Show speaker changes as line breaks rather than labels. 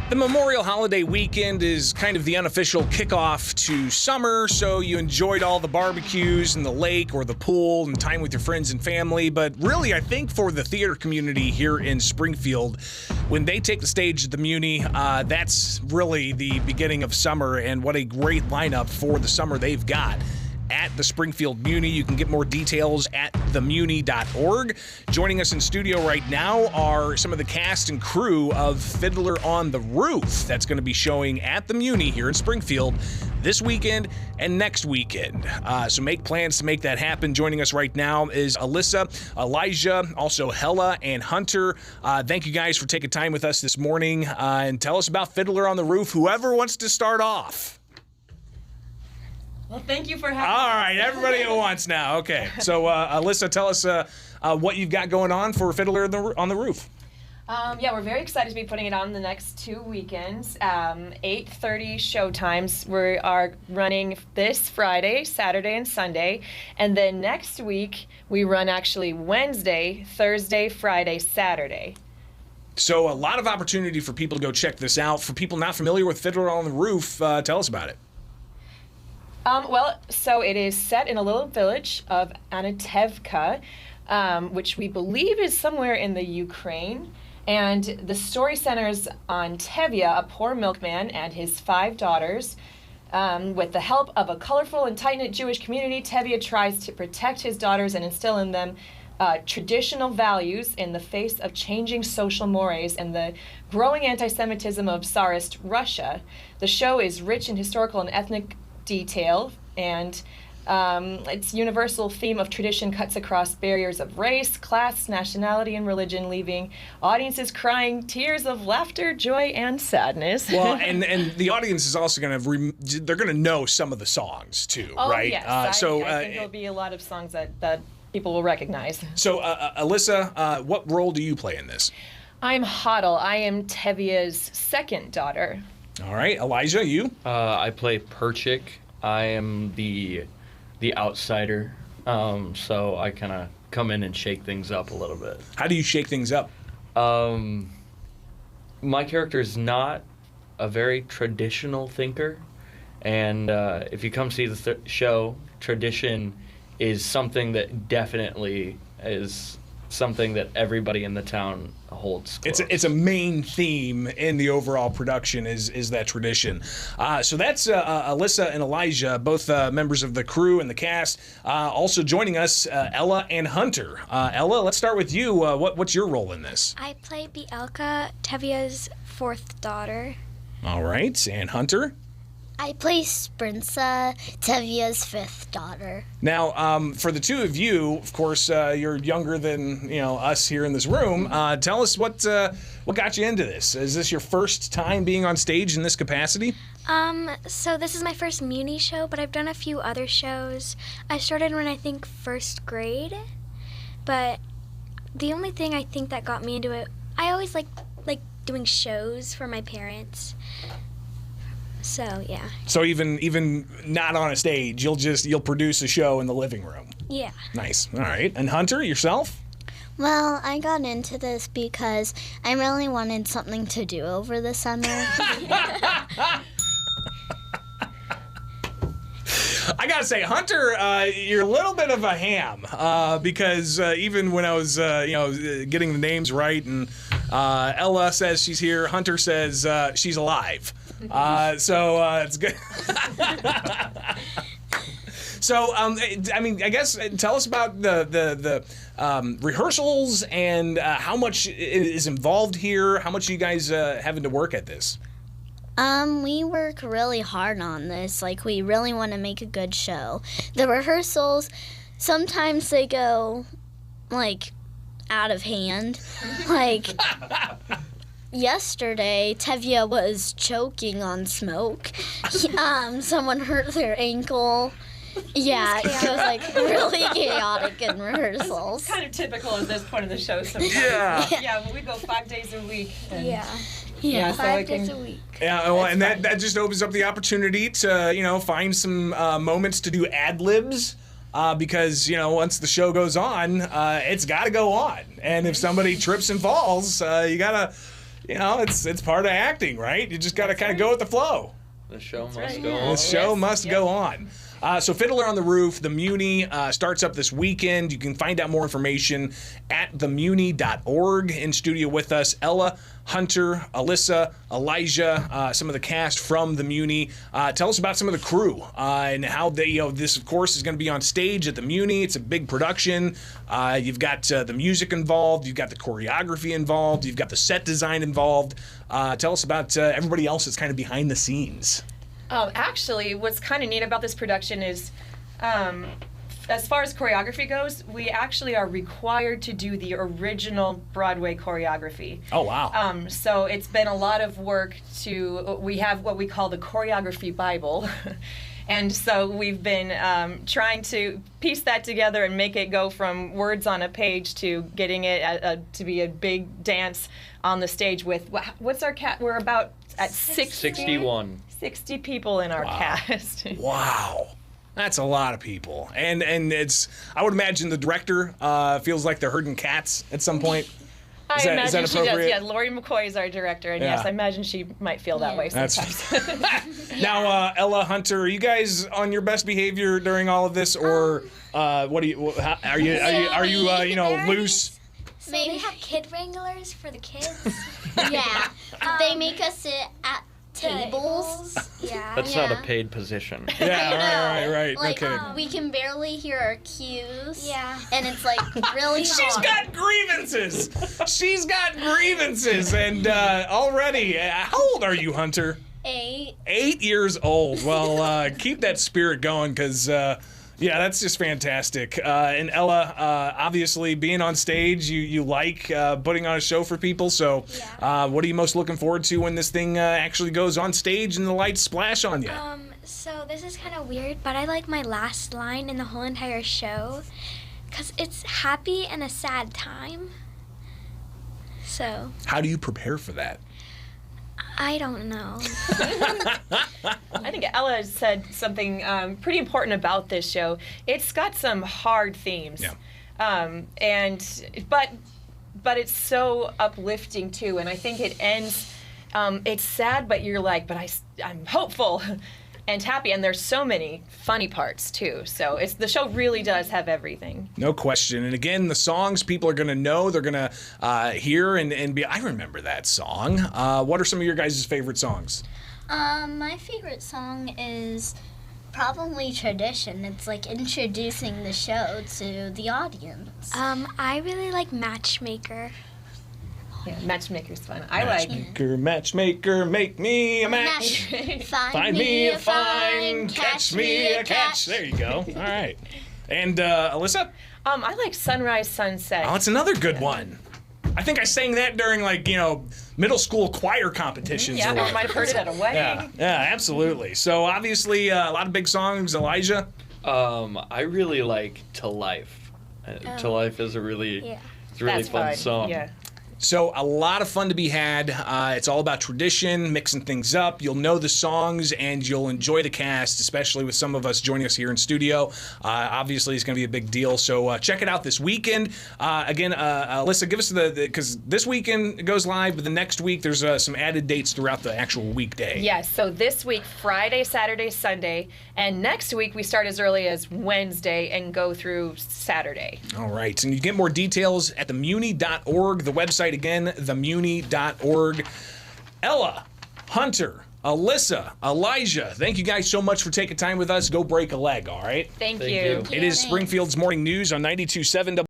The Memorial Holiday weekend is kind of the unofficial kickoff to summer, so you enjoyed all the barbecues and the lake or the pool and time with your friends and family. But really, I think for the theater community here in Springfield, when they take the stage at the Muni, that's really the beginning of summer, and what a great lineup for the summer they've got at the Springfield Muni. You can get more details at themuni.org. Joining us in studio right now are some of the cast and crew of Fiddler on the Roof. That's going to be showing at the Muni here in Springfield this weekend and next weekend. So make plans to make that happen. Joining us right now is Alyssa, Elijah, also Hella and Hunter. Thank you guys for taking time with us this morning, and tell us about Fiddler on the Roof. Whoever wants to start off.
Well, thank you for having
All
us.
right, everybody at once now. Okay, so Alyssa, tell us what you've got going on for Fiddler on the Roof.
Yeah, we're very excited to be putting it on the next 2 weekends. 8:30 showtimes. We are running this Friday, Saturday, and Sunday. And then next week, we run actually Wednesday, Thursday, Friday, Saturday.
So a lot of opportunity for people to go check this out. For people not familiar with Fiddler on the Roof, tell us about it.
So it is set in a little village of Anatevka, which we believe is somewhere in the Ukraine. And the story centers on Tevye, a poor milkman, and his 5 daughters. With the help of a colorful and tight-knit Jewish community, Tevye tries to protect his daughters and instill in them traditional values in the face of changing social mores and the growing anti-Semitism of Tsarist Russia. The show is rich in historical and ethnic detail, and its universal theme of tradition cuts across barriers of race, class, nationality, and religion, leaving audiences crying tears of laughter, joy, and sadness.
Well, and the audience is also going to they're going to know some of the songs too, right?
Yes. I think there'll be a lot of songs that people will recognize.
So, Alyssa, what role do you play in this?
I'm Hodel. I am Tevye's second daughter.
All right, Elijah, you?
I play Perchik. I am the outsider, so I kind of come in and shake things up a little bit.
How do you shake things up?
My character is not a very traditional thinker, and if you come see the show, tradition is something that definitely is something that everybody in the town holds close.
It's a main theme in the overall production is that tradition. So that's Alyssa and Elijah, both members of the crew and the cast. Also joining us, Ella and Hunter. Ella, let's start with you. What's your role in this?
I play Bielka, Tevye's 4th daughter.
All right, and Hunter?
I play Sprinza, Tevye's 5th daughter.
Now, for the two of you, of course, you're younger than us here in this room. Tell us what got you into this. Is this your first time being on stage in this capacity?
So this is my first Muni show, but I've done a few other shows. I started when I think 1st grade, but the only thing I think that got me into it, I always like doing shows for my parents. So, yeah.
So even not on a stage, you'll produce a show in the living room.
Yeah.
Nice. All right. And Hunter, yourself?
Well, I got into this because I really wanted something to do over the summer.
I gotta say, Hunter, you're a little bit of a ham because even when I was, getting the names right, and Ella says she's here, Hunter says she's alive. So it's good. So, I guess tell us about the rehearsals and how much is involved here. How much are you guys having to work at this?
We work really hard on this. We really want to make a good show. The rehearsals, sometimes they go, out of hand. Yesterday, Tevye was choking on smoke. Someone hurt their ankle. Yeah, it was really chaotic in rehearsals.
It's kind of typical at this point of the show sometimes. Yeah, we go 5 days a week.
Yeah,
so
5 days a week.
Yeah, well, and that just opens up the opportunity to, find some moments to do ad-libs. Because, once the show goes on, it's got to go on. And if somebody trips and falls, you gotta it's part of acting, right? You just got to kind of go with the flow.
The show must
right.
go
Yeah.
on.
The show must go on. So Fiddler on the Roof, the Muni, starts up this weekend. You can find out more information at themuni.org. In studio with us, Ella, Hunter, Alyssa, Elijah, some of the cast from the Muni. Tell us about some of the crew and how they, this, of course, is going to be on stage at the Muni. It's a big production. You've got the music involved. You've got the choreography involved. You've got the set design involved. Tell us about everybody else that's kind of behind the scenes.
Actually, what's kind of neat about this production is, as far as choreography goes, we actually are required to do the original Broadway choreography.
Oh, wow.
So it's been a lot of work we have what we call the choreography Bible. And so we've been trying to piece that together and make it go from words on a page to getting it to be a big dance on the stage with, what's our we're about at
61.
60 people in our cast.
Wow. That's a lot of people. And it's, I would imagine the director feels like they're herding cats at some point.
I
Is that
imagine she does.
appropriate?
Yeah, Lori McCoy is our director, and yes, I imagine she might feel that way sometimes.
Now, Ella, Hunter, are you guys on your best behavior during all of this, or what do you? Are you loose?
So they have kid wranglers for the kids.
Yeah. They make us sit at tables.
Yeah.
That's not a paid position.
Yeah, right.
Like,
Okay.
we can barely hear our cues.
Yeah.
And it's like really
She's
hard.
got grievances. She's got grievances, and already. How old are you, Hunter?
8.
8 years old. Well, keep that spirit going, because. Yeah, that's just fantastic. And Ella, obviously being on stage, you like putting on a show for people. So what are you most looking forward to when this thing actually goes on stage and the lights splash on you?
So this is kind of weird, but I like my last line in the whole entire show because it's happy and a sad time. So
How do you prepare for that?
I don't know.
I think Ella said something pretty important about this show. It's got some hard themes, but it's so uplifting too. And I think it ends. It's sad, but you're like, but I'm hopeful and happy. And there's so many funny parts too. So the show really does have everything.
No question. And again, the songs people are going to know, they're going to hear and be. I remember that song. What are some of your guys' favorite songs?
My favorite song is probably Tradition. It's like introducing the show to the audience.
I really like Matchmaker.
Yeah, Matchmaker's fun.
Matchmaker, make me a match. Find me a find, catch me a catch. There you go. All right. And Alyssa?
I like Sunrise, Sunset.
Oh, it's another good one. I think I sang that during middle school choir competitions.
Yeah,
or
I might have heard it at a wedding.
Yeah, absolutely. So obviously a lot of big songs. Elijah?
I really like To Life. To Life is a really
That's
fun song.
Yeah.
So a lot of fun to be had. It's all about tradition, mixing things up. You'll know the songs and you'll enjoy the cast, especially with some of us joining us here in studio. Obviously, it's going to be a big deal. So check it out this weekend. Again, Alyssa, give us because this weekend goes live, but the next week there's some added dates throughout the actual weekday.
Yes, so this week, Friday, Saturday, Sunday, and next week we start as early as Wednesday and go through Saturday.
All right, and you get more details at themuni.org, the website again, themuni.org. Ella, Hunter, Alyssa, Elijah, thank you guys so much for taking time with us. Go break a leg, all right?
Thank
Thank
you.
you.
It is Springfield's Morning News on 92.7